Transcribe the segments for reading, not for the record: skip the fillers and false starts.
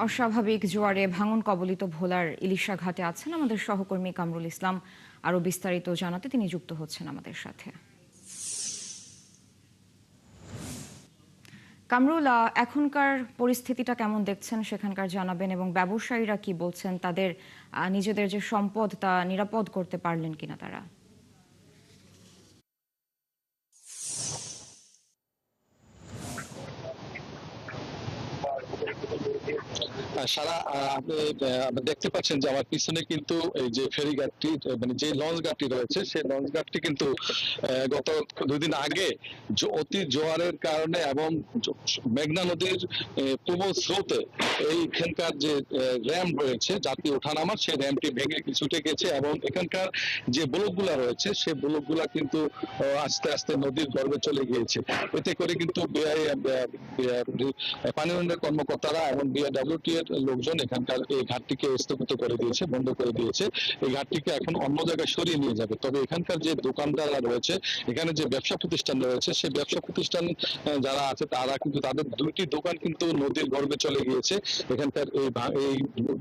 অস্বাভাবিক জোয়ারে ভাঙন কবলিত ভোলার ইলিশা ঘাটে আছেন আমাদের সহকর্মী কামরুল ইসলাম। আরো বিস্তারিত জানাতে তিনি যুক্ত হচ্ছেন আমাদের সাথে। কামরুল, এখনকার পরিস্থিতিটা কেমন দেখছেন সেখানকার জানাবেন, এবং ব্যবসায়ীরা কি বলছেন, তাদের নিজেদের যে সম্পদ তা নিরাপদ করতে পারলেন কিনা তারা? সারা আপনি দেখতে পাচ্ছেন যে আমার পিছনে কিন্তু এই যে ফেরিঘাটটি, মানে যে লঞ্চ ঘাটটি রয়েছে সেই লঞ্চ ঘাটটি কিন্তু গত 2 দিন আগে অতি জোয়ারের কারণে এবং মেঘনা নদীর প্রবল স্রোতে এইখানকার যে র্যাম্প রয়েছে যাত্রী ওঠানামার, সেই র্যাম্পটি ভেঙে ছুটে গেছে এবং এখানকার যে ব্লকগুলা রয়েছে সেই ব্লকগুলা কিন্তু আস্তে আস্তে নদীর গর্ভে চলে গিয়েছে। এতে করে কিন্তু পানি উন্নয়ন কর্মকর্তারা এবং বিআরডব্লিউটি এর লোকজন এখানকার এই ঘাটটিকে স্থগিত করে দিয়েছে, বন্ধ করে দিয়েছে। এই ঘাটটিকে এখন অন্য জায়গায় সরিয়ে নিয়ে যাবে। তবে এখানকার যে দোকানদাররা রয়েছে, এখানে যে ব্যবসা প্রতিষ্ঠান রয়েছে, সেই ব্যবসা প্রতিষ্ঠান যারা আছে তারা কিন্তু তাদের 2টি দোকান কিন্তু নদীর গর্ভে চলে গিয়েছে। এখানকার এই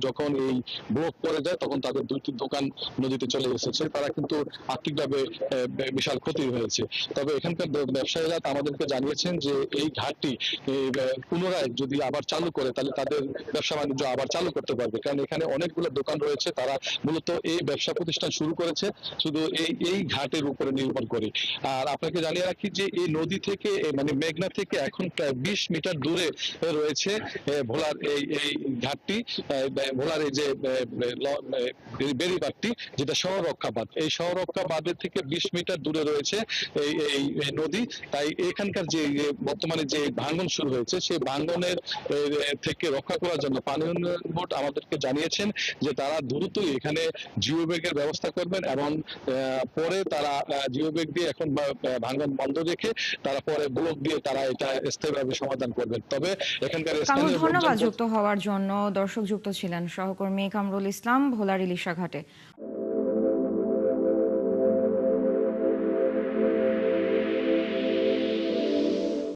যখন এই ব্লক পড়ে যায় তখন তাদের 2টি দোকান নদীতে চলে এসেছে। তারা কিন্তু আর্থিকভাবে বিশাল ক্ষতি হয়েছে। তবে এখানকার ব্যবসায়ীরা আমাদেরকে জানিয়েছেন যে এই ঘাটটি পুনরায় যদি আবার চালু করে তাহলে তাদের ব্যবসা বাণিজ্য আবার চালু করতে পারবে, কারণ এখানে অনেকগুলো দোকান রয়েছে। তারা মূলত এই ব্যবসা প্রতিষ্ঠান শুরু করেছে শুধু এই ঘাটের উপরে নির্ভর করে। আর আপনাকে জানিয়ে রাখি যে এই নদী থেকে মানে মেঘনা থেকে এখন প্রায় 20 মিটার দূরে রয়েছে ভোলার এই ঘাটটি, ভোলার এই যে বেড়িবাঁধটি, যেটা শহররক্ষা বাঁধ। এই শহররক্ষা বাঁধের থেকে 20 মিটার দূরে রয়েছে এই নদী। তাই এখানকার যে বর্তমানে যে ভাঙন শুরু হয়েছে সেই ভাঙনের থেকে রক্ষা করার জন্য পানি উন্নয়ন বোর্ড আমাদেরকে জানিয়েছেন যে তারা দ্রুতই এখানে জিও ব্যাগের ব্যবস্থা করবেন এবং পরে তারা জিও ব্যাগ দিয়ে এখন ভাঙন বন্ধ রেখে তারা পরে ব্লক দিয়ে তারা এটা স্থায়ীভাবে সমাধান করবেন। তবে এখানকার কামরুল, স্থানীয় ধন্যবাদ লোকজন যুক্ত হওয়ার জন্য। দর্শক যুক্ত ছিলেন সহকর্মী কামরুল ইসলাম ভোলার ইলিশা ঘাটে।